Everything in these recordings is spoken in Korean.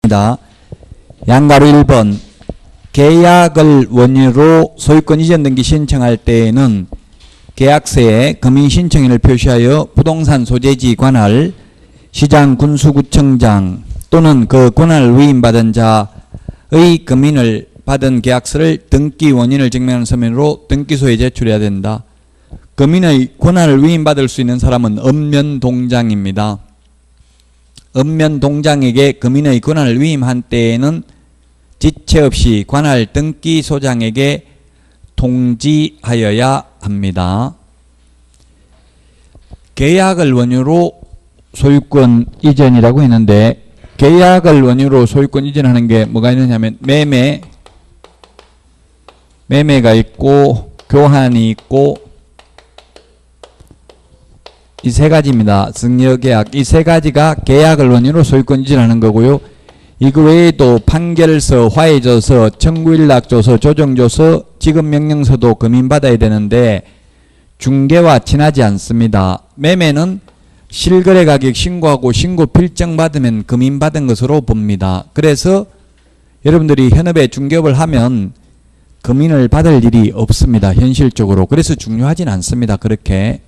있습니다. 양가로 1번 계약을 원인으로 소유권 이전 등기 신청할 때에는 계약서에 금인신청인을 표시하여 부동산 소재지 관할 시장 군수구청장 또는 그 권한을 위임받은 자의 금인을 받은 계약서를 등기 원인을 증명하는 서면으로 등기소에 제출해야 된다. 금인의 권한을 위임받을 수 있는 사람은 읍면동장입니다. 읍면동장에게 금인의 권한을 위임한 때에는 지체 없이 관할 등기소장에게 통지하여야 합니다. 계약을 원유로 소유권 이전이라고 했는데 계약을 원유로 소유권 이전하는 게 뭐가 있느냐면 매매가 있고 교환이 있고 이 세 가지입니다. 승여계약 이 세 가지가 계약을 원인으로 소유권 이전하는 거고요. 이거 외에도 판결서, 화해조서, 청구일락조서, 조정조서, 지급명령서도 금인받아야 되는데 중개와 친하지 않습니다. 매매는 실거래가격 신고하고 신고 필정 받으면 금인받은 것으로 봅니다. 그래서 여러분들이 현업에 중개업을 하면 금인을 받을 일이 없습니다. 현실적으로. 그래서 중요하진 않습니다. 그렇게.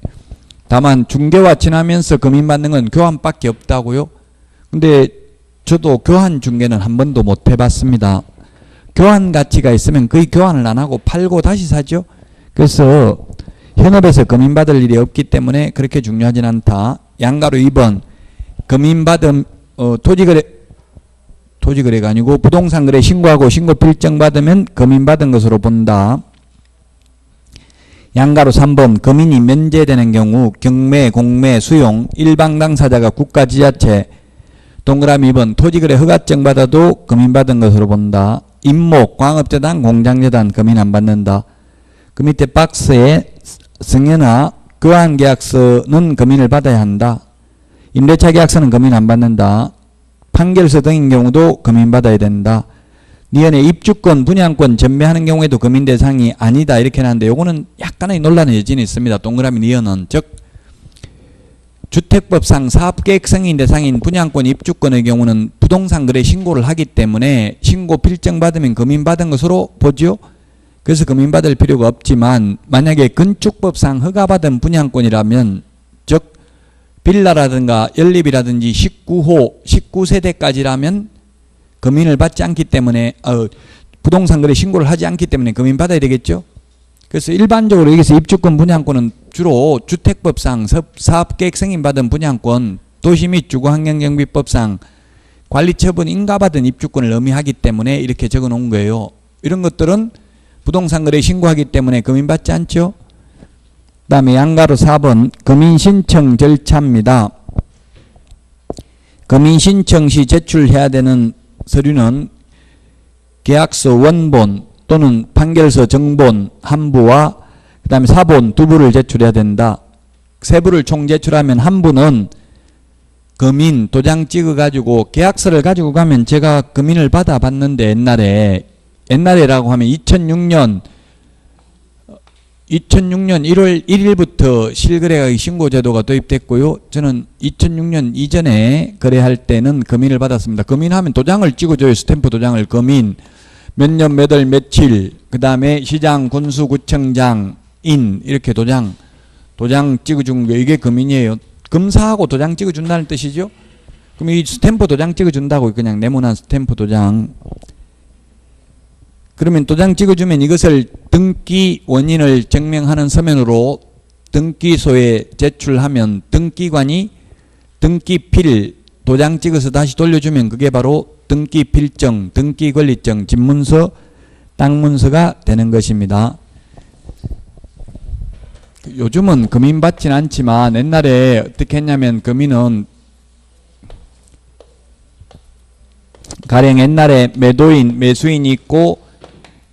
다만 중개와 친하면서 금인받는 건 교환밖에 없다고요. 근데 저도 교환 중개는 한 번도 못 해봤습니다. 교환 가치가 있으면 거의 교환을 안 하고 팔고 다시 사죠. 그래서 현업에서 금인받을 일이 없기 때문에 그렇게 중요하진 않다. 양가로 2번 금인받음 토지거래가 아니고 부동산거래 신고하고 신고 필정 받으면 금인받은 것으로 본다. 양가로 3번 금인이 면제되는 경우 경매, 공매, 수용, 일방 당사자가 국가, 지자체. 동그라미 2번 토지거래 허가증 받아도 금인받은 것으로 본다. 임목, 광업재단, 공장재단 금인 안 받는다. 그 밑에 박스에 승여나 교환계약서는 금인을 받아야 한다. 임대차 계약서는 금인 안 받는다. 판결서 등인 경우도 금인받아야 된다. 니은의 입주권, 분양권 전매하는 경우에도 금인 대상이 아니다 이렇게 하는데 요거는 약간의 논란의 여진이 있습니다. 동그라미 니은은 즉 주택법상 사업계획승인 대상인 분양권, 입주권의 경우는 부동산 거래 신고를 하기 때문에 신고 필정 받으면 금인받은 것으로 보죠. 그래서 금인받을 필요가 없지만 만약에 건축법상 허가받은 분양권이라면 즉 빌라라든가 연립이라든지 19호, 19세대까지라면 금인을 받지 않기 때문에 부동산 거래 신고를 하지 않기 때문에 금인받아야 되겠죠. 그래서 일반적으로 여기서 입주권, 분양권은 주로 주택법상 사업계획 승인받은 분양권, 도시 및 주거환경정비법상 관리처분 인가받은 입주권을 의미하기 때문에 이렇게 적어 놓은 거예요. 이런 것들은 부동산 거래 신고하기 때문에 금인받지 않죠. 그 다음에 양가로 4번 금인신청 절차입니다. 금인신청 시 제출해야 되는 서류는 계약서 원본 또는 판결서 정본 한 부와 그 다음에 사본 두 부를 제출해야 된다. 세 부를 총 제출하면 한 부는 금인 도장 찍어 가지고 계약서를 가지고 가면 제가 금인을 받아 봤는데 옛날에라고 하면 2006년 1월 1일부터 실거래가격 신고제도가 도입됐고요. 저는 2006년 이전에 거래할 때는 금인을 받았습니다. 금인하면 도장을 찍어줘요. 스탬프 도장을. 금인 몇 년 몇 월 며칠 그 다음에 시장 군수구청장 인 이렇게 도장 찍어준 거 이게 금인이에요. 검사하고 도장 찍어준다는 뜻이죠. 그럼 이 스탬프 도장 찍어준다고 그냥 네모난 스탬프 도장. 그러면 도장 찍어주면 이것을 등기 원인을 증명하는 서면으로 등기소에 제출하면 등기관이 등기필 도장 찍어서 다시 돌려주면 그게 바로 등기필정, 등기권리증, 집문서, 땅문서가 되는 것입니다. 요즘은 금인 받진 않지만 옛날에 어떻게 했냐면 금인은 가령 옛날에 매도인, 매수인이 있고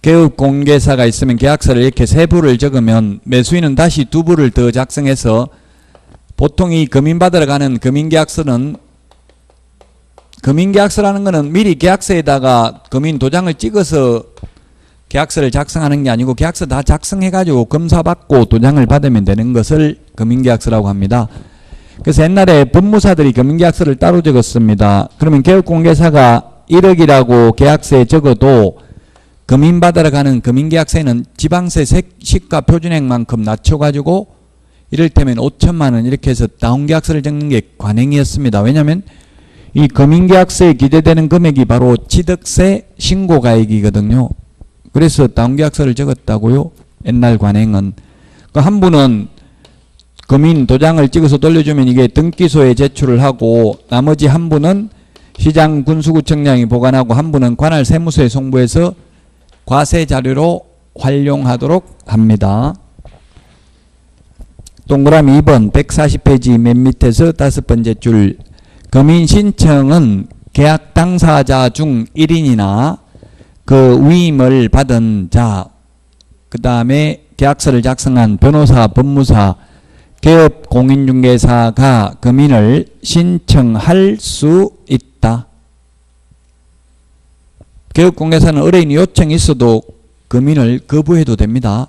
개업공개사가 있으면 계약서를 이렇게 세 부를 적으면 매수인은 다시 두 부를 더 작성해서 보통 이 금인받으러 가는 금인계약서는 금인계약서라는 것은 미리 계약서에다가 금인 도장을 찍어서 계약서를 작성하는 게 아니고 계약서 다 작성해가지고 검사받고 도장을 받으면 되는 것을 금인계약서라고 합니다. 그래서 옛날에 법무사들이 금인계약서를 따로 적었습니다. 그러면 개업공개사가 1억이라고 계약서에 적어도 금인받으러 가는 금인계약서에는 지방세 시가 표준액만큼 낮춰가지고 이를테면 5천만 원 이렇게 해서 다운계약서를 적는 게 관행이었습니다. 왜냐하면 이 금인계약서에 기재되는 금액이 바로 취득세 신고가액이거든요. 그래서 다운계약서를 적었다고요. 옛날 관행은. 그 한 분은 금인 도장을 찍어서 돌려주면 이게 등기소에 제출을 하고 나머지 한 분은 시장 군수구청장이 보관하고 한 분은 관할 세무서에 송부해서 과세 자료로 활용하도록 합니다. 동그라미 2번 140페이지 맨 밑에서 5번째 줄 금인 신청은 계약 당사자 중 1인이나 그 위임을 받은 자, 그 다음에 계약서를 작성한 변호사, 법무사, 개업 공인중개사가 금인을 신청할 수 있다. 개업공개사는 의뢰인이 요청이 있어도 금인을 거부해도 됩니다.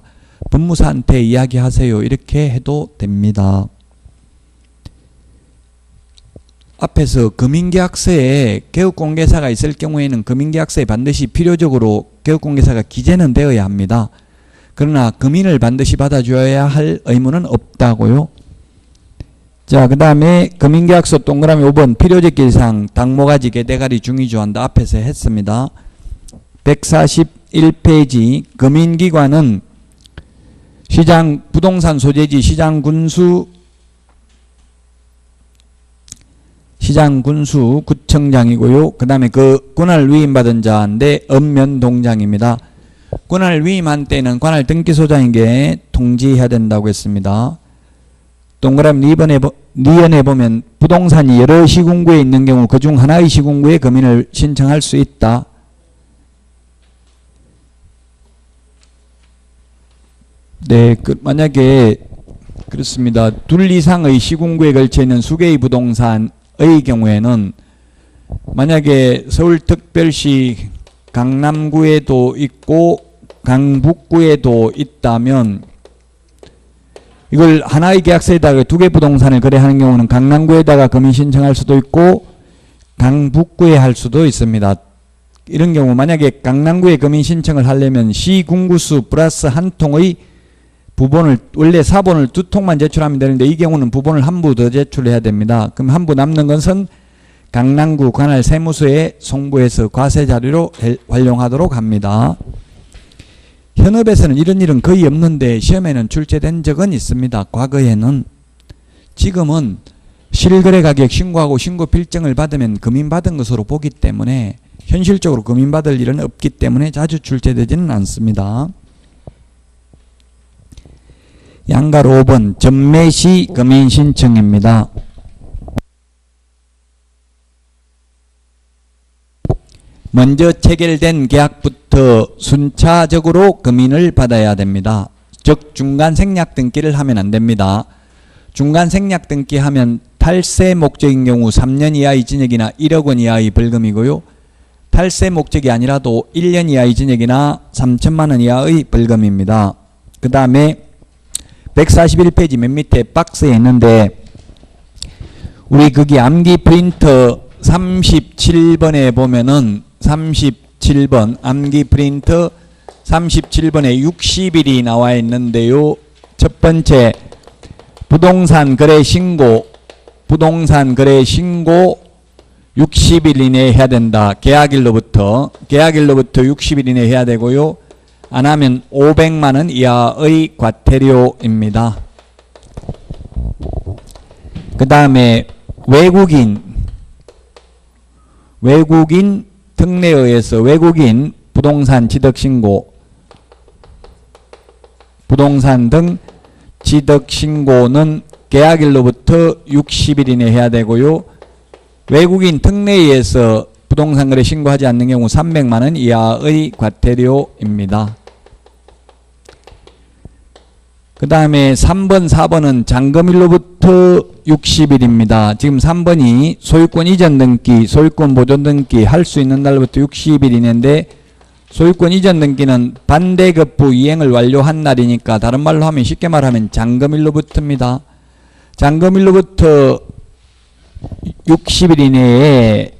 법무사한테 이야기하세요. 이렇게 해도 됩니다. 앞에서 금인계약서에 개업공개사가 있을 경우에는 금인계약서에 반드시 필요적으로 개업공개사가 기재는 되어야 합니다. 그러나 금인을 반드시 받아줘야 할 의무는 없다고요. 자, 그 다음에 금인계약서 동그라미 5번 필요적 기상 당모가지 개대가리 중위조한다. 앞에서 했습니다. 141페이지 금인기관은 시장 부동산 소재지 시장군수 구청장이고요. 그 다음에 그 권한을 위임받은 자인데 읍면동장입니다. 권한을 위임한 때는 관할 등기소장에게 통지해야 된다고 했습니다. 동그라미 2번에 보면 부동산이 여러 시군구에 있는 경우 그중 하나의 시군구에 금인을 신청할 수 있다. 네, 만약에 그렇습니다. 둘 이상의 시군구에 걸쳐 있는 수개의 부동산의 경우에는 만약에 서울특별시 강남구에도 있고 강북구에도 있다면 이걸 하나의 계약서에다가 두 개 부동산을 거래하는 경우는 강남구에다가 금인 신청할 수도 있고 강북구에 할 수도 있습니다. 이런 경우 만약에 강남구에 금인 신청을 하려면 시군구수 플러스 한 통의 부본을 원래 사본을 2통만 제출하면 되는데 이 경우는 부본을 한 부 더 제출해야 됩니다. 그럼 한 부 남는 것은 강남구 관할 세무서에 송부해서 과세 자료로 활용하도록 합니다. 현업에서는 이런 일은 거의 없는데 시험에는 출제된 적은 있습니다. 과거에는. 지금은 실거래 가격 신고하고 신고 필증을 받으면 금인받은 것으로 보기 때문에 현실적으로 금인받을 일은 없기 때문에 자주 출제되지는 않습니다. 양가로 5번 전매시 금인 신청입니다. 먼저 체결된 계약부터 순차적으로 금인을 받아야 됩니다. 즉 중간 생략 등기를 하면 안 됩니다. 중간 생략 등기하면 탈세 목적인 경우 3년 이하의 징역이나 1억 원 이하의 벌금이고요. 탈세 목적이 아니라도 1년 이하의 징역이나 3천만 원 이하의 벌금입니다. 그 다음에 141페이지 맨 밑에 박스에 있는데 우리 거기 암기 프린터 37번에 보면은 37번 암기 프린터 37번에 60일이 나와 있는데요. 첫 번째 부동산 거래 신고 60일 이내에 해야 된다. 계약일로부터 60일 이내에 해야 되고요. 안 하면 500만 원 이하의 과태료입니다. 그 다음에 외국인 특례에 의해서 외국인 부동산 취득신고 부동산 등 취득신고는 계약일로부터 60일 이내에 해야 되고요. 외국인 특례에 의해서 부동산 거래 신고하지 않는 경우 300만 원 이하의 과태료입니다. 그 다음에 3번, 4번은 잔금일로부터 60일입니다. 지금 3번이 소유권 이전 등기, 소유권 보존 등기 할 수 있는 날부터 60일 이내인데 소유권 이전 등기는 반대급부 이행을 완료한 날이니까 다른 말로 하면 쉽게 말하면 잔금일로부터입니다. 잔금일로부터 60일 이내에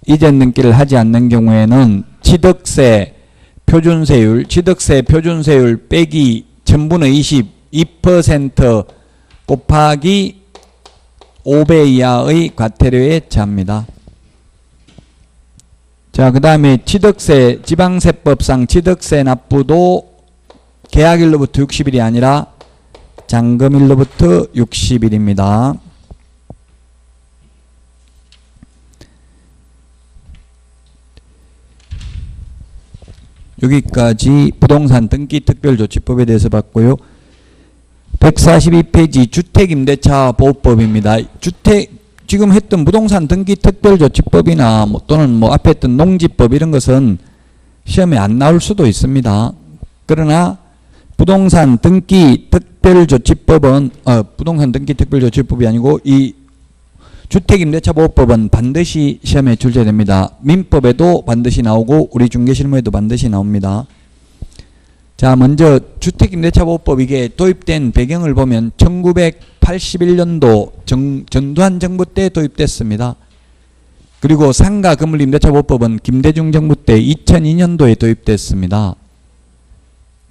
이전 등기를 하지 않는 경우에는 취득세 표준세율, 빼기 전분의 22% 곱하기 5배 이하의 과태료에 처합니다. 자, 그 다음에 취득세, 지방세법상 취득세 납부도 계약일로부터 60일이 아니라 잔금일로부터 60일입니다. 여기까지 부동산 등기특별조치법에 대해서 봤고요. 142페이지 주택임대차 보호법입니다. 지금 했던 부동산 등기특별조치법이나 또는 앞에 했던 농지법 이런 것은 시험에 안 나올 수도 있습니다. 그러나 부동산 등기특별조치법은 부동산 등기특별조치법이 아니고 이 주택임대차보호법은 반드시 시험에 출제됩니다. 민법에도 반드시 나오고 우리 중개실무에도 반드시 나옵니다. 자, 먼저 주택임대차보호법 이게 도입된 배경을 보면 1981년도 전두환 정부 때 도입됐습니다. 그리고 상가건물임대차보호법은 김대중 정부 때 2002년도에 도입됐습니다.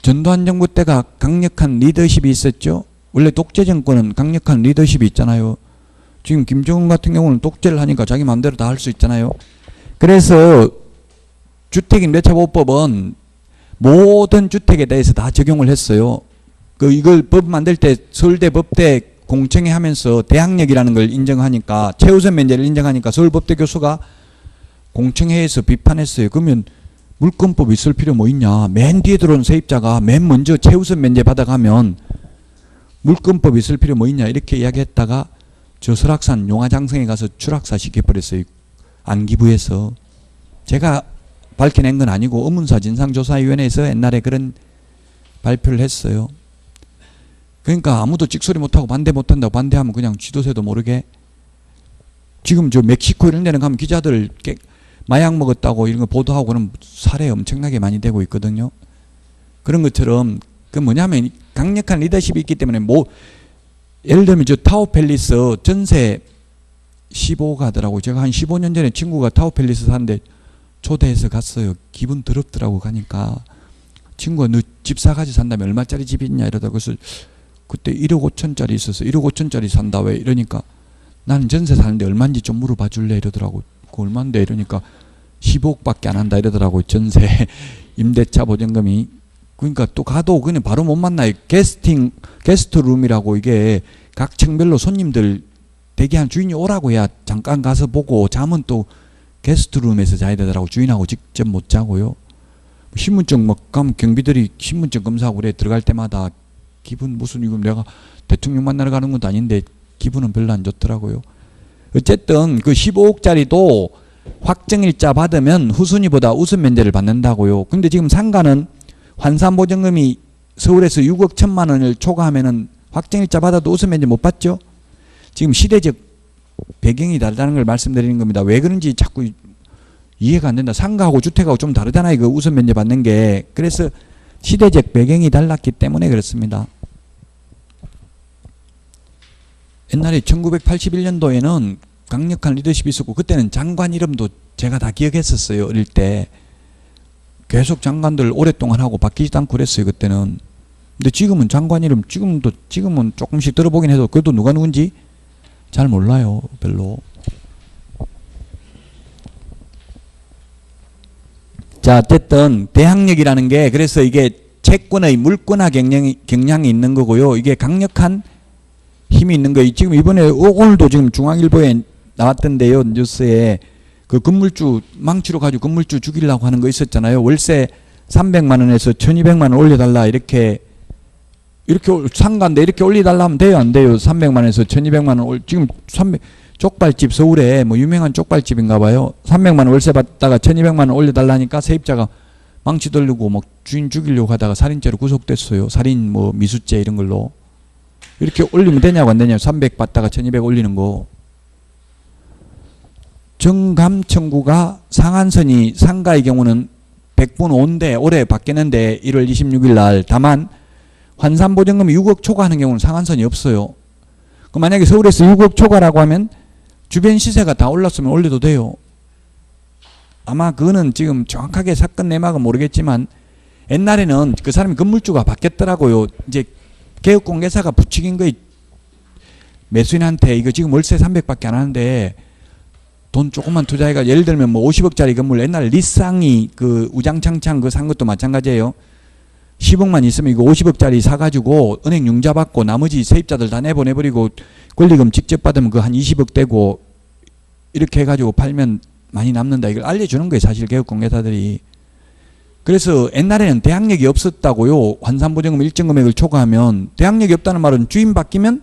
전두환 정부 때가 강력한 리더십이 있었죠. 원래 독재 정권은 강력한 리더십이 있잖아요. 지금 김정은 같은 경우는 독재를 하니까 자기 마음대로 다 할 수 있잖아요. 그래서 주택임대차보호법은 모든 주택에 대해서 다 적용을 했어요. 이걸 법 만들 때 서울대 법대 공청회 하면서 대항력이라는 걸 인정하니까, 최우선 면제를 인정하니까 서울법대 교수가 공청회에서 비판했어요. 그러면 물권법 있을 필요 뭐 있냐. 맨 뒤에 들어온 세입자가 맨 먼저 최우선 면제 받아가면 물권법 있을 필요 뭐 있냐. 이렇게 이야기했다가 저 설악산 용화장성에 가서 추락사 시켜버렸어요. 안기부에서. 제가 밝혀낸 건 아니고 의문사 진상조사위원회에서 옛날에 그런 발표를 했어요. 그러니까 아무도 찍소리 못하고 반대 못한다고 반대하면 그냥 지도새도 모르게. 지금 저 멕시코 이런 데는 가면 기자들 마약 먹었다고 이런 거 보도하고 그런 사례 엄청나게 많이 되고 있거든요. 그런 것처럼 그 뭐냐면 강력한 리더십이 있기 때문에 예를 들면 저 타워팰리스 전세 15가 하더라고요. 제가 한 15년 전에 친구가 타워팰리스 사는데 초대해서 갔어요. 기분 더럽더라고. 가니까 친구가 너 집 사가지 산다면 얼마짜리 집이 있냐 이러다가 그래서 그때 1억 5천짜리 있어서 1억 5천짜리 산다 왜 이러니까 나는 전세 사는데 얼마인지 좀 물어봐 줄래 이러더라고. 그 얼마인데 이러니까 15억밖에 안 한다 이러더라고요. 전세 임대차 보증금이. 그러니까 또 가도 그냥 바로 못 만나요. 게스트룸이라고 이게 각 층별로 손님들 대기한 주인이 오라고 해야 잠깐 가서 보고 잠은 또 게스트룸에서 자야 되더라고. 주인하고 직접 못 자고요. 신분증 가면 경비들이 신분증 검사하고 그래. 들어갈 때마다 기분 무슨 이거 내가 대통령 만나러 가는 것도 아닌데 기분은 별로 안 좋더라고요. 어쨌든 그 15억짜리도 확정일자 받으면 후순위보다 우선 면제를 받는다고요. 근데 지금 상가는 환산보증금이 서울에서 6억 1천만 원을 초과하면은 확정일자 받아도 우선 면제 못 받죠. 지금 시대적 배경이 다르다는 걸 말씀드리는 겁니다. 왜 그런지 자꾸 이해가 안 된다. 상가하고 주택하고 좀 다르잖아요. 그 우선 면제 받는 게. 그래서 시대적 배경이 달랐기 때문에 그렇습니다. 옛날에 1981년도에는 강력한 리더십이 있었고 그때는 장관 이름도 제가 다 기억했었어요. 어릴 때. 계속 장관들 오랫동안 하고 바뀌지도 않고 그랬어요. 그때는. 근데 지금은 장관 이름 지금은 조금씩 들어보긴 해도 그래도 누가 누군지 잘 몰라요. 별로. 자, 어쨌든 대항력이라는 게 그래서 이게 채권의 물권화 경향이 있는 거고요. 이게 강력한 힘이 있는 거예요. 지금 이번에 오늘도 지금 중앙일보에 나왔던데요. 뉴스에 그 건물주 망치로 가지고 건물주 죽이려고 하는 거 있었잖아요. 월세 300만 원에서 1200만 원 올려달라 이렇게 상가인데 이렇게 올려달라 하면 돼요? 안 돼요? 300만 원에서 1200만 원 지금 쪽발집 서울에 뭐 유명한 쪽발집인가 봐요. 300만 원 월세 받다가 1200만 원 올려달라니까 세입자가 망치 돌리고 막 주인 죽이려고 하다가 살인죄로 구속됐어요. 살인 뭐 미수죄 이런 걸로. 이렇게 올리면 되냐고 안 되냐고. 300 받다가 1200 올리는 거. 정감 청구가 상한선이 상가의 경우는 100분 5인데 올해 바뀌었는데 1월 26일 날. 다만 환산보증금이 6억 초과하는 경우는 상한선이 없어요. 그럼 만약에 서울에서 6억 초과라고 하면 주변 시세가 다 올랐으면 올려도 돼요. 아마 그거는 지금 정확하게 사건 내막은 모르겠지만 옛날에는 그 사람이 건물주가 바뀌었더라고요. 이제 개업공개사가 부추긴 거에 매수인한테 이거 지금 월세 300밖에 안 하는데 돈 조금만 투자해가 예를 들면 뭐 50억짜리 건물 옛날 리쌍이 그 우장창창 그 산 것도 마찬가지예요. 10억만 있으면 이거 50억짜리 사가지고 은행 융자 받고 나머지 세입자들 다 내보내버리고 권리금 직접 받으면 그 한 20억 되고 이렇게 해가지고 팔면 많이 남는다. 이걸 알려주는 거예요. 사실 개업공개사들이. 그래서 옛날에는 대항력이 없었다고요. 환산보증금 일정 금액을 초과하면 대항력이 없다는 말은 주인 바뀌면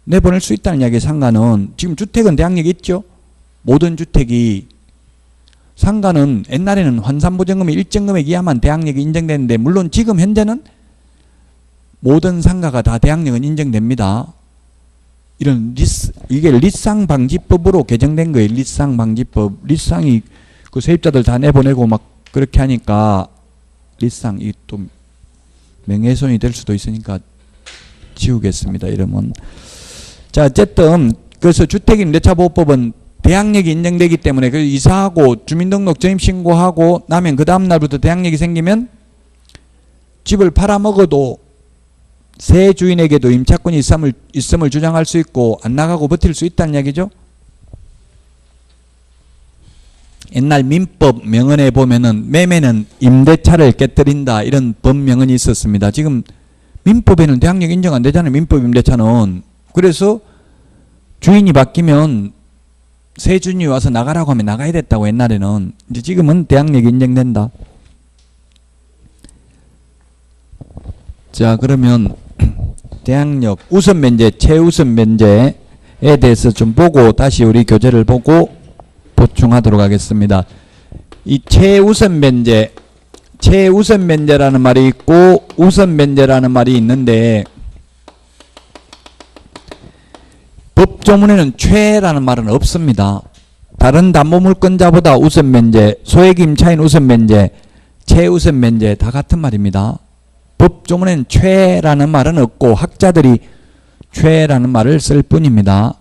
내보낼 수 있다는 이야기의 상가는 지금 주택은 대항력이 있죠. 모든 주택이 상가는 옛날에는 환산보증금이 일정 금액 이하만 대항력이 인정되는데 물론 지금 현재는 모든 상가가 다 대항력은 인정됩니다. 이런 이게 리쌍방지법으로 개정된 거예요. 리쌍방지법. 리쌍이 그 세입자들 다 내보내고 막 그렇게 하니까 리쌍 이 또 명예훼손이 될 수도 있으니까 지우겠습니다. 이러면 자 어쨌든 그래서 주택임대차보호법은 대항력이 인정되기 때문에 그 이사하고 주민등록 전입신고하고 나면 그 다음 날부터 대항력이 생기면 집을 팔아먹어도 새 주인에게도 임차권이 있음을 주장할 수 있고 안 나가고 버틸 수 있다는 이야기죠. 옛날 민법 명언에 보면은 매매는 임대차를 깨뜨린다 이런 법명언이 있었습니다. 지금 민법에는 대항력 인정 안 되잖아요. 민법 임대차는. 그래서 주인이 바뀌면 새 주인이 와서 나가라고 하면 나가야 됐다고 옛날에는. 이제 지금은 대항력이 인정된다. 자 그러면 대항력 우선 면제 최우선 면제에 대해서 좀 보고 다시 우리 교재를 보고 보충하도록 하겠습니다. 이 최우선 면제라는 말이 있고 우선 면제라는 말이 있는데 법조문에는 최라는 말은 없습니다. 다른 담보물권자보다 우선 면제, 소액 임차인 우선 면제, 최우선 면제 다 같은 말입니다. 법조문에는 최라는 말은 없고 학자들이 최라는 말을 쓸 뿐입니다.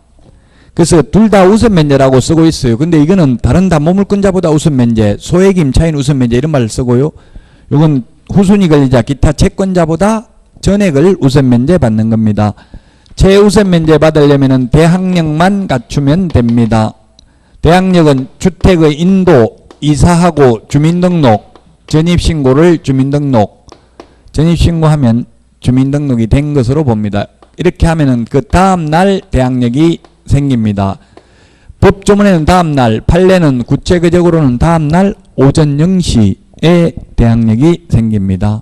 그래서 둘 다 우선 면제라고 쓰고 있어요. 근데 이거는 다른 담보물권자보다 우선 면제, 소액 임차인 우선 면제 이런 말을 쓰고요. 이건 후순위 권리자 기타 채권자보다 전액을 우선 면제 받는 겁니다. 최우선 면제 받으려면 대항력만 갖추면 됩니다. 대항력은 주택의 인도, 이사하고 주민등록, 전입신고를 전입신고하면 주민등록이 된 것으로 봅니다. 이렇게 하면은 그 다음날 대항력이 생깁니다. 법조문에는 다음날, 판례는 구체적으로는 다음날 오전 0시에 대항력이 생깁니다.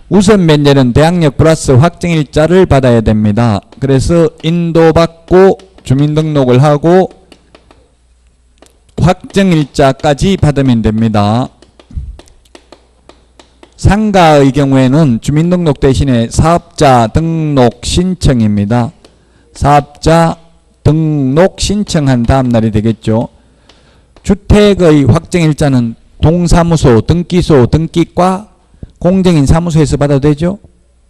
우선 면제는 대항력 플러스 확정일자를 받아야 됩니다. 그래서 인도받고 주민등록을 하고 확정일자까지 받으면 됩니다. 상가의 경우에는 주민등록 대신에 사업자 등록 신청입니다. 사업자 등록 신청한 다음 날이 되겠죠. 주택의 확정일자는 동사무소, 등기소, 등기과 공정인 사무소에서 받아도 되죠.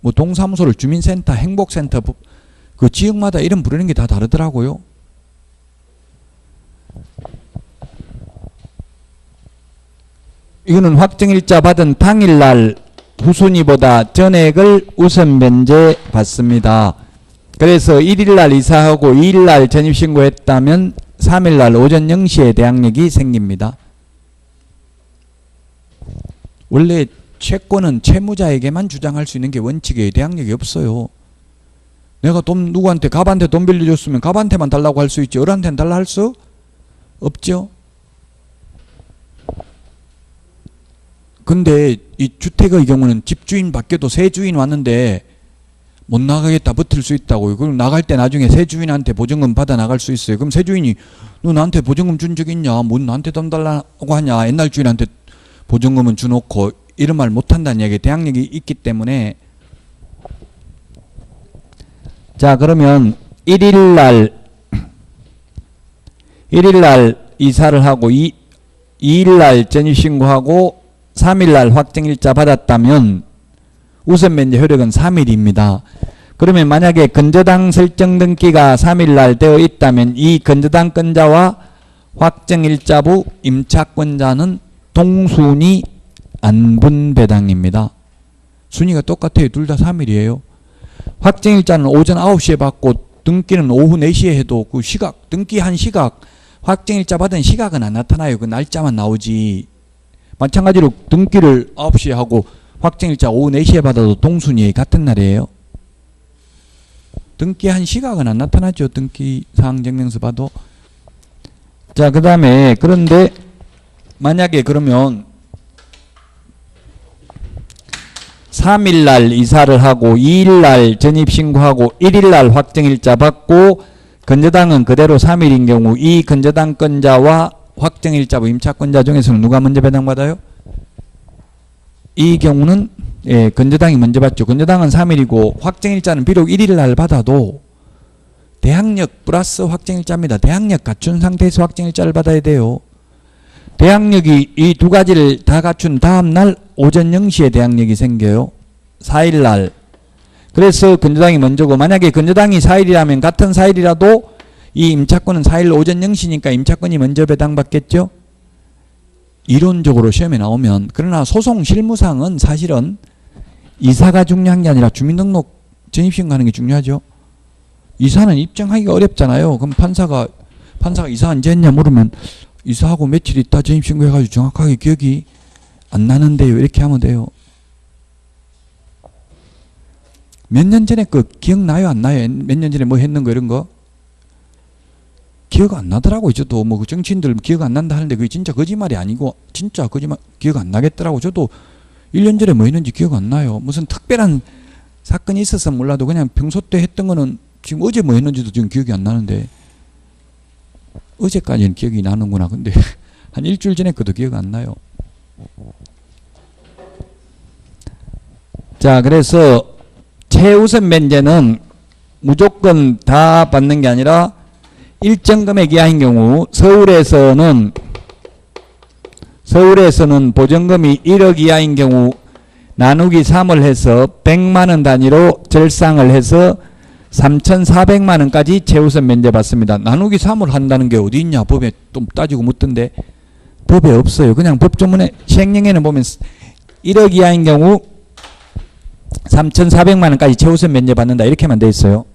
뭐 동사무소를 주민센터, 행복센터 그 지역마다 이름 부르는 게 다 다르더라고요. 이거는 확정일자 받은 당일날 후순위보다 전액을 우선 면제 받습니다. 그래서 1일날 이사하고 2일날 전입신고했다면 3일날 오전 0시에 대항력이 생깁니다. 원래 채권은 채무자에게만 주장할 수 있는 게 원칙이에요. 대항력이 없어요. 내가 돈 누구한테 갑한테 돈 빌려줬으면 갑한테만 달라고 할 수 있지 을한테는 달라 할 수 없죠. 근데 이 주택의 경우는 집주인 바뀌어도 새 주인 왔는데 못 나가겠다 버틸 수 있다고요. 그럼 나갈 때 나중에 새 주인한테 보증금 받아 나갈 수 있어요. 그럼 새 주인이 너 나한테 보증금 준 적 있냐? 뭐 나한테 돈 달라고 하냐? 옛날 주인한테 보증금은 주놓고 이런 말 못한다는 이야기. 대항력이 있기 때문에. 자 그러면 1일날 이사를 하고 2일날 전입신고하고 3일날 확정일자 받았다면 우선 면제 효력은 3일입니다. 그러면 만약에 건저당 설정 등기가 3일날 되어 있다면 이 건저당 건자와 확정일자부 임차권자는 동순위 안분배당입니다. 순위가 똑같아요. 둘 다 3일이에요. 확정일자는 오전 9시에 받고 등기는 오후 4시에 해도 그 시각, 등기한 시각, 확정일자 받은 시각은 안 나타나요. 그 날짜만 나오지. 마찬가지로 등기를 9시에 하고 확정일자 오후 4시에 받아도 동순위에 같은 날이에요. 등기한 시각은 안 나타나죠. 등기사항증명서 봐도. 자, 그 다음에 그런데 만약에 그러면 3일날 이사를 하고 2일날 전입신고하고 1일날 확정일자 받고 건저당은 그대로 3일인 경우 이 건저당권자와 확정일자부 임차권자 중에서는 누가 먼저 배당받아요? 이 경우는 예, 건저당이 먼저 받죠. 건저당은 3일이고 확정일자는 비록 1일날 받아도 대항력 플러스 확정일자입니다. 대항력 갖춘 상태에서 확정일자를 받아야 돼요. 대항력이 이 두 가지를 다 갖춘 다음날 오전 0시에 대항력이 생겨요. 4일날. 그래서 건저당이 먼저고 만약에 건저당이 4일이라면 같은 4일이라도 이 임차권은 4일 오전 0시니까 임차권이 먼저 배당받겠죠. 이론적으로 시험에 나오면. 그러나 소송 실무상은 사실은 이사가 중요한 게 아니라 주민등록 전입신고하는 게 중요하죠. 이사는 입증하기가 어렵잖아요. 그럼 판사가 이사 언제 했냐 물으면 이사하고 며칠 있다 전입신고해가지고 정확하게 기억이 안 나는데요. 이렇게 하면 돼요. 몇 년 전에 그 기억나요? 안 나요? 몇 년 전에 뭐 했는 거 이런 거? 기억 안 나더라고요. 저도 뭐 그 정치인들 기억 안 난다 하는데 그게 진짜 거짓말이 아니고 진짜 거짓말 기억 안 나겠더라고. 저도 1년 전에 뭐 했는지 기억 안 나요. 무슨 특별한 사건이 있어서 몰라도 그냥 평소 때 했던 거는 지금 어제 뭐 했는지도 지금 기억이 안 나는데 어제까지는 기억이 나는구나. 근데 한 일주일 전에 것도 기억 안 나요. 자, 그래서 최우선 면제는 무조건 다 받는 게 아니라 일정 금액 이하인 경우 서울에서는 보전금이 1억 이하인 경우 나누기 3을 해서 100만 원 단위로 절상을 해서 3,400만 원까지 최우선 면제 받습니다. 나누기 3을 한다는 게 어디 있냐? 법에 또 따지고 묻던데 법에 없어요. 그냥 법조문에 시행령에는 보면 1억 이하인 경우 3,400만 원까지 최우선 면제 받는다 이렇게만 돼 있어요.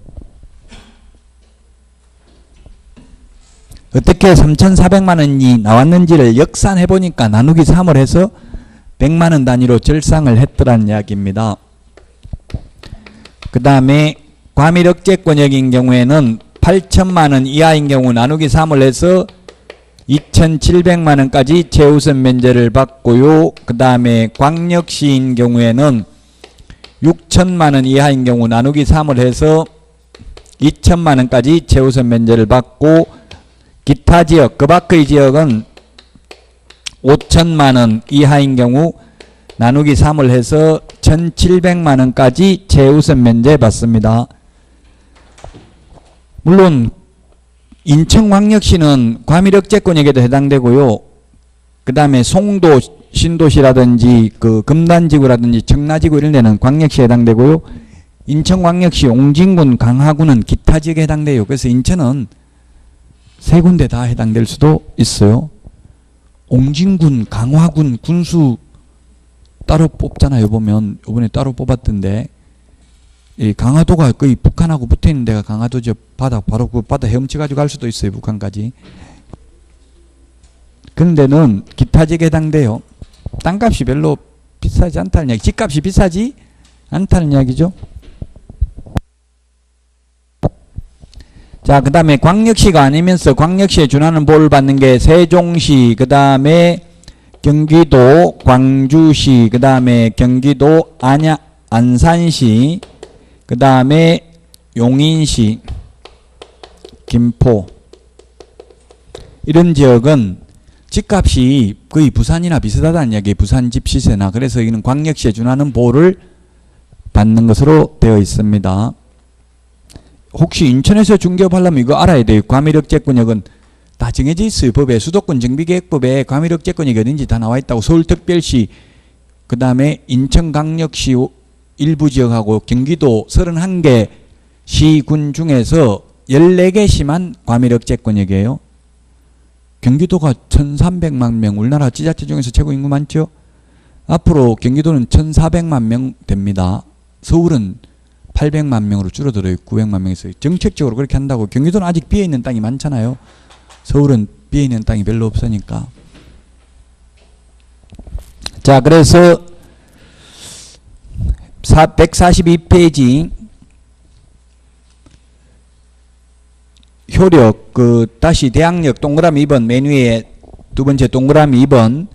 어떻게 3,400만 원이 나왔는지를 역산해 보니까 나누기 3을 해서 100만 원 단위로 절상을 했더란 이야기입니다. 그 다음에 과밀억제권역인 경우에는 8천만 원 이하인 경우 나누기 3을 해서 2,700만 원까지 최우선 면제를 받고요. 그 다음에 광역시인 경우에는 6천만 원 이하인 경우 나누기 3을 해서 2천만 원까지 최우선 면제를 받고 기타 지역, 그 밖의 지역은 5천만 원 이하인 경우 나누기 3을 해서 1,700만 원까지 최우선 면제 받습니다. 물론 인천광역시는 과밀억제권역에도 해당되고요. 그 다음에 송도, 신도시라든지 그 금단지구라든지 청라지구 이런 데는 광역시에 해당되고요. 인천광역시 옹진군, 강화군은 기타 지역에 해당돼요. 그래서 인천은 세 군데 다 해당될 수도 있어요. 옹진군, 강화군, 군수 따로 뽑잖아요. 보면 이번에 따로 뽑았던데 이 강화도가 거의 북한하고 붙어있는 데가 강화도죠. 바다 바로 그 바다 헤엄쳐가지고 갈 수도 있어요. 북한까지. 그런 데는 기타 지역에 해당돼요. 땅값이 별로 비싸지 않다는 이야기. 집값이 비싸지 않다는 이야기죠. 자, 그 다음에 광역시가 아니면서 광역시에 준하는 보호를 받는 게 세종시, 그 다음에 경기도 광주시, 그 다음에 경기도 안산시, 그 다음에 용인시, 김포 이런 지역은 집값이 거의 부산이나 비슷하다는 이야기예요. 부산 집 시세나. 그래서 이는 광역시에 준하는 보호를 받는 것으로 되어 있습니다. 혹시 인천에서 중개업하려면 이거 알아야 돼요. 과밀억제권역은 다 정해져 있어요. 법에 수도권 정비계획법에 과밀억제권역이 어딘지 다 나와 있다고. 서울특별시, 그 다음에 인천광역시 일부 지역하고 경기도 31개 시군 중에서 14개 시만 과밀억제권역이에요. 경기도가 1300만 명, 우리나라 지자체 중에서 최고 인구 많죠? 앞으로 경기도는 1400만 명 됩니다. 서울은 800만 명으로 줄어들어요. 900만 명에서. 정책적으로 그렇게 한다고. 경기도는 아직 비어있는 땅이 많잖아요. 서울은 비어있는 땅이 별로 없으니까. 자, 그래서 142페이지 효력, 다시 대항력 동그라미 2번 맨 위에 두 번째 동그라미 2번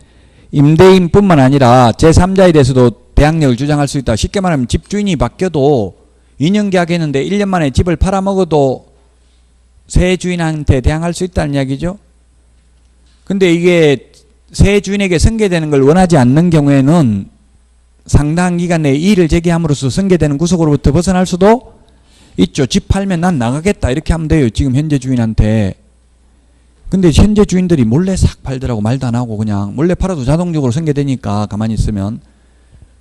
임대인뿐만 아니라 제3자에 대해서도 대항력을 주장할 수 있다. 쉽게 말하면 집주인이 바뀌어도 2년 계약했는데 1년 만에 집을 팔아먹어도 새 주인한테 대항할 수 있다는 이야기죠. 근데 이게 새 주인에게 승계되는 걸 원하지 않는 경우에는 상당한 기간 내에 이의를 제기함으로써 승계되는 구속으로부터 벗어날 수도 있죠. 집 팔면 난 나가겠다 이렇게 하면 돼요. 지금 현재 주인한테. 근데 현재 주인들이 몰래 싹 팔더라고. 말도 안 하고 그냥 몰래 팔아도 자동적으로 승계되니까 가만히 있으면.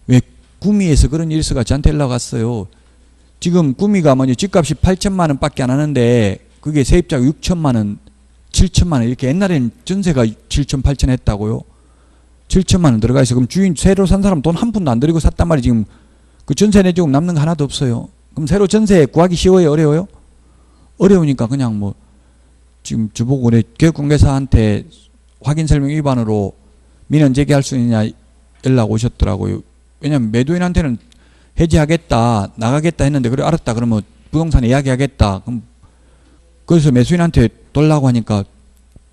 왜 구미에서 그런 일이 있어가 저한테 연락 왔어요. 지금 구미가 뭐냐 집값이 8천만 원 밖에 안 하는데 그게 세입자가 6천만 원 7천만 원 이렇게 옛날에는 전세가 7천 8천 했다고요. 7천만 원 들어가 있어. 그럼 주인 새로 산 사람 돈 한 푼도 안 들이고 샀단 말이 지금 그 전세 내주고 남는 거 하나도 없어요. 그럼 새로 전세 구하기 쉬워요? 어려워요? 어려우니까 그냥 뭐 지금 주보고 우리 교육공개사한테 확인 설명 위반으로 민원 제기할 수 있느냐 연락 오셨더라고요. 왜냐면 매도인한테는 해지하겠다 나가겠다 했는데 그래 알았다 그러면 부동산에 이야기하겠다. 그럼 그래서 매수인한테 돌라고 하니까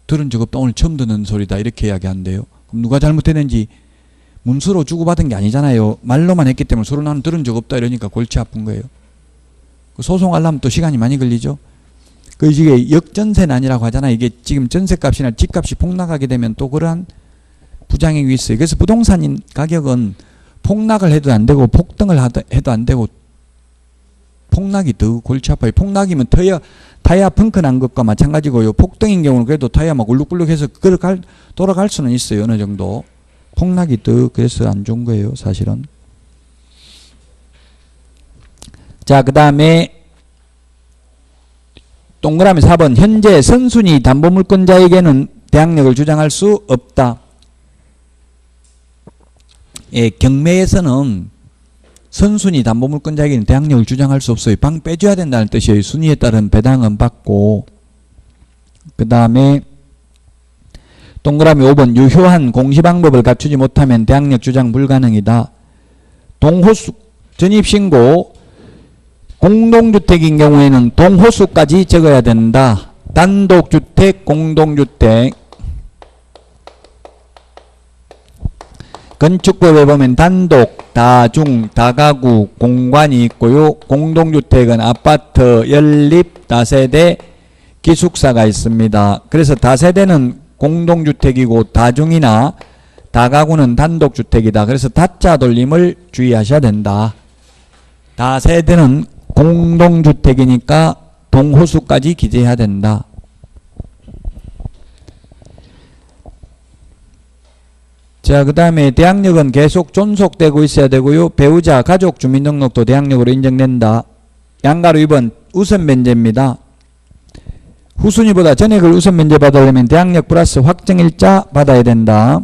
들은 적 없다. 오늘 처음 듣는 소리다. 이렇게 이야기한대요. 그럼 누가 잘못했는지 문서로 주고받은 게 아니잖아요. 말로만 했기 때문에 서로 나는 들은 적 없다 이러니까 골치 아픈 거예요. 소송하려면 또 시간이 많이 걸리죠. 이게 역전세는 아니라고 하잖아요. 이게 지금 전세값이나 집값이 폭락하게 되면 또 그러한 부작용이 있어요. 그래서 부동산 가격은 폭락을 해도 안 되고 폭등을 해도 안 되고 폭락이 더 골치 아파요. 폭락이면 타이어 펑크 난 것과 마찬가지고요. 폭등인 경우는 그래도 타이어 막 울룩불룩해서 돌아갈 수는 있어요. 어느 정도. 폭락이 더 그래서 안 좋은 거예요. 사실은. 자, 그 다음에 동그라미 4번 현재 선순위 담보물권자에게는 대항력을 주장할 수 없다. 예, 경매에서는 선순위 담보물권자에게는 대항력을 주장할 수 없어요. 방 빼줘야 된다는 뜻이에요. 순위에 따른 배당은 받고. 그 다음에 동그라미 5번 유효한 공시방법을 갖추지 못하면 대항력 주장 불가능이다. 동호수 전입신고 공동주택인 경우에는 동호수까지 적어야 된다. 단독주택, 공동주택. 건축법에 보면 단독, 다중, 다가구, 공관이 있고요. 공동주택은 아파트, 연립, 다세대, 기숙사가 있습니다. 그래서 다세대는 공동주택이고 다중이나 다가구는 단독주택이다. 그래서 다자 돌림을 주의하셔야 된다. 다세대는 공동주택이니까 동호수까지 기재해야 된다. 자, 그 다음에 대항력은 계속 존속되고 있어야 되고요. 배우자, 가족, 주민등록도 대항력으로 인정된다. 양가로 2번 우선 면제입니다. 후순위보다 전액을 우선 면제 받으려면 대항력 플러스 확정일자 받아야 된다.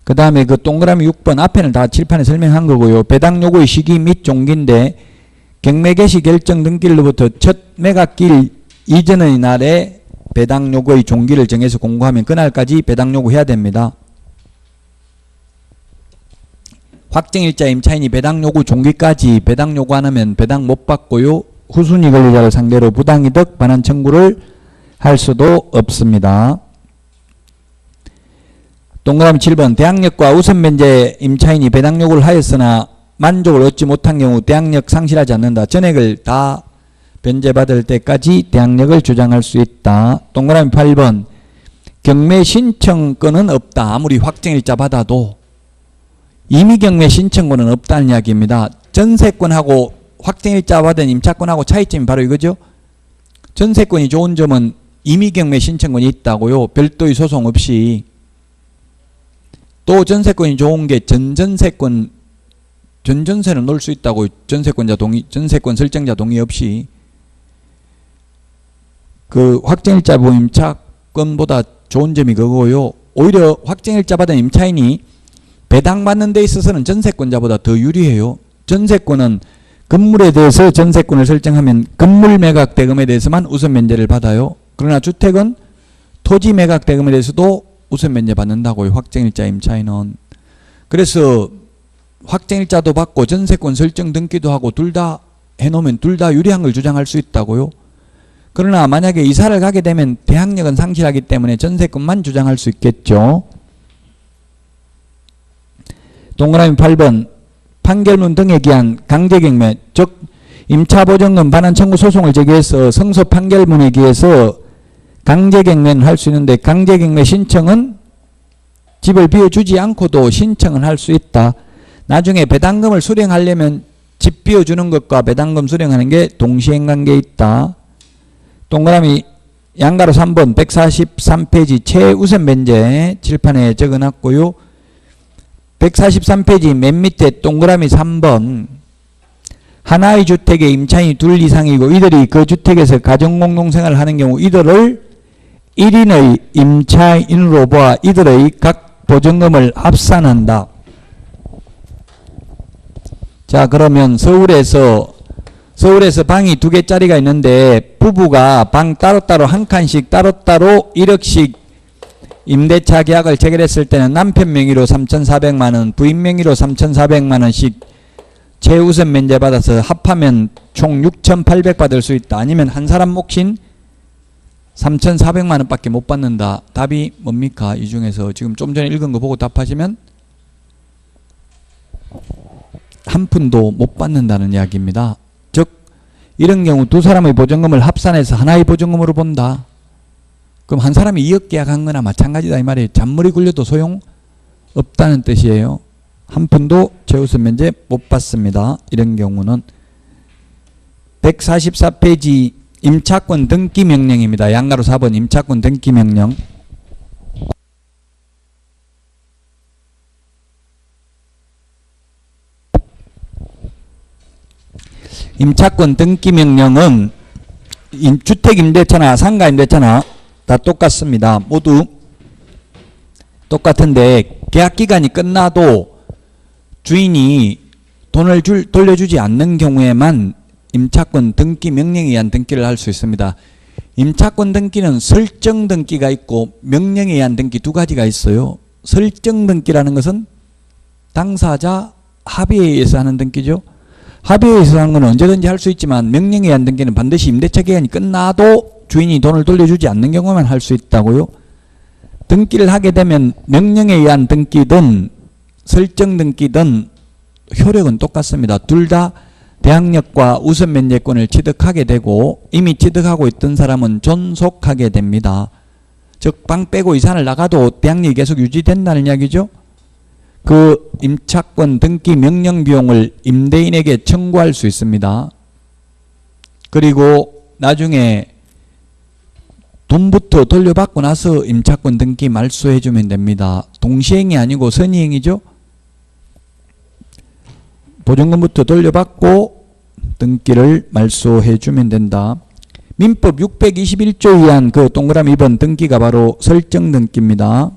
그 다음에 그 동그라미 6번 앞에는 다 칠판에 설명한 거고요. 배당 요구의 시기 및 종기인데 경매 개시 결정 등기일로부터 첫 매각기일 이전의 날에 배당 요구의 종기를 정해서 공고하면 그날까지 배당 요구해야 됩니다. 확정일자 임차인이 배당 요구 종기까지 배당 요구 안 하면 배당 못 받고요. 후순위 권리자를 상대로 부당이득 반환 청구를 할 수도 없습니다. 동그라미 7번 대항력과 우선면제 임차인이 배당 요구를 하였으나 만족을 얻지 못한 경우 대항력 상실하지 않는다. 전액을 다 변제받을 때까지 대항력을 주장할 수 있다. 동그라미 8번 경매 신청권은 없다. 아무리 확정일자 받아도 이미 경매 신청권은 없다는 이야기입니다. 전세권하고 확정일자 받은 임차권하고 차이점이 바로 이거죠. 전세권이 좋은 점은 이미 경매 신청권이 있다고요. 별도의 소송 없이. 또 전세권이 좋은 게 전전세권, 전전세는 놓을 수 있다고. 전세권자 동의, 전세권 설정자 동의 없이. 그 확정일자 보험 임차권보다 좋은 점이 그거고요. 오히려 확정일자 받은 임차인이 배당받는 데 있어서는 전세권자보다 더 유리해요. 전세권은 건물에 대해서 전세권을 설정하면 건물 매각 대금에 대해서만 우선 면제를 받아요. 그러나 주택은 토지 매각 대금에 대해서도 우선 면제 받는다고요. 확정일자 임차인은. 그래서 확정일자도 받고 전세권 설정 등기도 하고 둘 다 해놓으면 둘 다 유리한 걸 주장할 수 있다고요. 그러나 만약에 이사를 가게 되면 대항력은 상실하기 때문에 전세권만 주장할 수 있겠죠. 동그라미 8번 판결문 등에 기한 강제경매, 즉 임차보증금 반환 청구 소송을 제기해서 성소 판결문에 기해서 강제경매는 할 수 있는데 강제경매 신청은 집을 비워주지 않고도 신청은 할 수 있다. 나중에 배당금을 수령하려면 집 비워주는 것과 배당금 수령하는 게 동시행관계에 있다. 동그라미 양가로 3번 143페이지 최우선 면제 칠판에 적어놨고요. 143페이지 맨 밑에 동그라미 3번 하나의 주택에 임차인이 둘 이상이고 이들이 그 주택에서 가정공동생활을 하는 경우 이들을 1인의 임차인으로 보아 이들의 각 보증금을 합산한다. 자, 그러면 서울에서 방이 2개짜리가 있는데 부부가 방 따로따로 한 칸씩 따로따로 1억씩 임대차 계약을 체결했을 때는 남편 명의로 3,400만원, 부인 명의로 3,400만원씩 최우선 면제 받아서 합하면 총 6,800 받을 수 있다. 아니면 한 사람 몫인 3,400만원 밖에 못 받는다. 답이 뭡니까? 이 중에서 지금 좀 전에 읽은 거 보고 답하시면 한 푼도 못 받는다는 이야기입니다. 즉 이런 경우 두 사람의 보증금을 합산해서 하나의 보증금으로 본다. 그럼 한 사람이 2억 계약한 거나 마찬가지다 이 말이에요. 잔머리 굴려도 소용 없다는 뜻이에요. 한 푼도 최우선 면제 못 받습니다. 이런 경우는 144페이지 임차권 등기 명령입니다. 양가로 4번 임차권 등기 명령. 임차권 등기 명령은 주택임대차나 상가임대차나 다 똑같습니다. 모두 똑같은데 계약기간이 끝나도 주인이 돈을 돌려주지 않는 경우에만 임차권 등기 명령에 의한 등기를 할 수 있습니다. 임차권 등기는 설정 등기가 있고 명령에 의한 등기 두 가지가 있어요. 설정 등기라는 것은 당사자 합의에 의해서 하는 등기죠. 합의에 의해서 하는 건 언제든지 할 수 있지만 명령에 의한 등기는 반드시 임대차 기간이 끝나도 주인이 돈을 돌려주지 않는 경우만 할 수 있다고요. 등기를 하게 되면 명령에 의한 등기든 설정 등기든 효력은 똑같습니다. 둘 다 대항력과 우선 면제권을 취득하게 되고 이미 취득하고 있던 사람은 존속하게 됩니다. 즉 방 빼고 이사를 나가도 대항력이 계속 유지된다는 이야기죠. 그 임차권 등기 명령 비용을 임대인에게 청구할 수 있습니다. 그리고 나중에 돈부터 돌려받고 나서 임차권 등기 말소해주면 됩니다. 동시행이 아니고 선의행이죠. 보증금부터 돌려받고 등기를 말소해주면 된다. 민법 621조에 의한 그 동그라미 2번 등기가 바로 설정 등기입니다.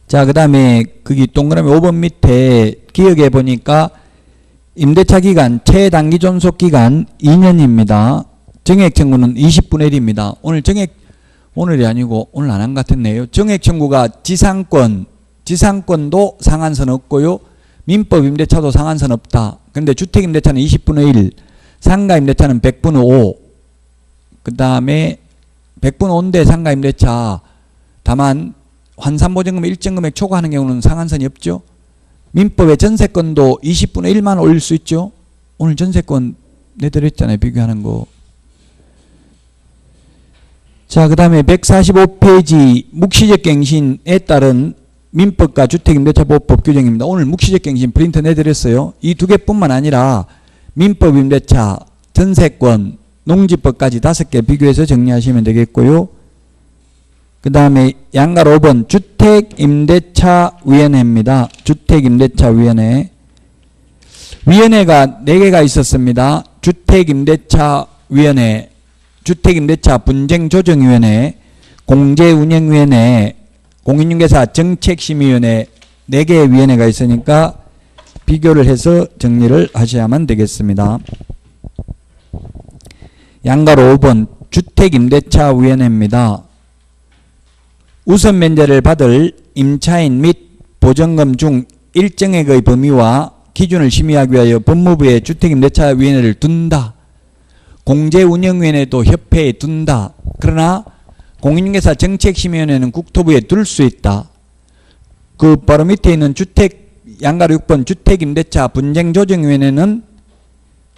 자, 그 다음에 거기 동그라미 5번 밑에 기억해 보니까 임대차 기간, 최단기 존속 기간 2년입니다. 정액 청구는 20분의 1입니다. 오늘이 아니고 오늘 안 한 것 같았네요. 정액 청구가 지상권도 상한선 없고요. 민법 임대차도 상한선 없다. 그런데 주택 임대차는 20분의 1, 상가 임대차는 100분의 5, 그 다음에 100분의 5인데 상가 임대차 다만 환산보증금 일정 금액 초과하는 경우는 상한선이 없죠. 민법의 전세권도 20분의 1만 올릴 수 있죠. 오늘 전세권 내드렸잖아요. 비교하는 거. 자, 그 다음에 145페이지 묵시적 갱신에 따른 민법과 주택임대차보호법 규정입니다. 오늘 묵시적 갱신 프린트 내드렸어요. 이 두 개뿐만 아니라 민법 임대차, 전세권, 농지법까지 5개 비교해서 정리하시면 되겠고요. 그 다음에 양가로 5번 주택임대차위원회입니다. 주택임대차위원회. 위원회가 4개가 있었습니다. 주택임대차위원회, 주택임대차 분쟁조정위원회, 공제운영위원회, 공인중개사 정책심의위원회 4개의 위원회가 있으니까 비교를 해서 정리를 하셔야만 되겠습니다. 양가로 5번 주택임대차위원회입니다. 우선 면제를 받을 임차인 및 보증금 중 일정액의 범위와 기준을 심의하기 위하여 법무부에 주택임대차위원회를 둔다. 공제운영위원회도 협회에 둔다. 그러나 공인중개사 정책심의위원회는 국토부에 둘 수 있다. 그 바로 밑에 있는 양가로 6번 주택임대차 분쟁조정위원회는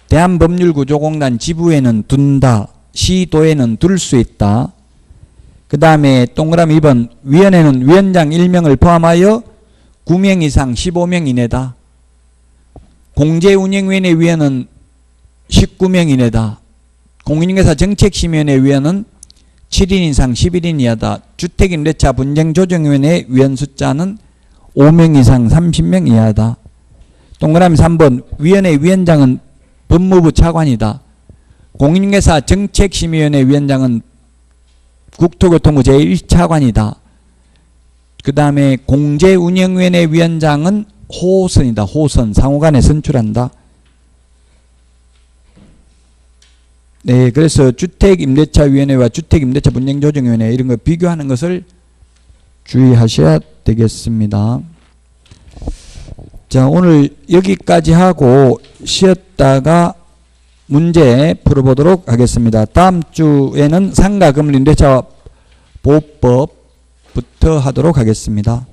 대한법률구조공단 지부에는 둔다. 시도에는 둘 수 있다. 그 다음에 동그라미 2번 위원회는 위원장 1명을 포함하여 9명 이상 15명 이내다. 공제운영위원회 위원은 19명 이내다. 공인중개사 정책심의위원회 위원은 7인 이상 11인 이하다. 주택임대차 분쟁조정위원회 위원 숫자는 5명 이상 30명 이하다. 동그라미 3번 위원회 위원장은 법무부 차관이다. 공인중개사 정책심의위원회 위원장은 국토교통부 제1차관이다. 그 다음에 공제운영위원회 위원장은 호선이다. 호선. 상호간에 선출한다. 네, 그래서 주택임대차위원회와 주택임대차 분쟁조정위원회 이런 거 비교하는 것을 주의하셔야 되겠습니다. 자, 오늘 여기까지 하고 쉬었다가 문제 풀어보도록 하겠습니다. 다음 주에는 상가금림대차 보호법부터 하도록 하겠습니다.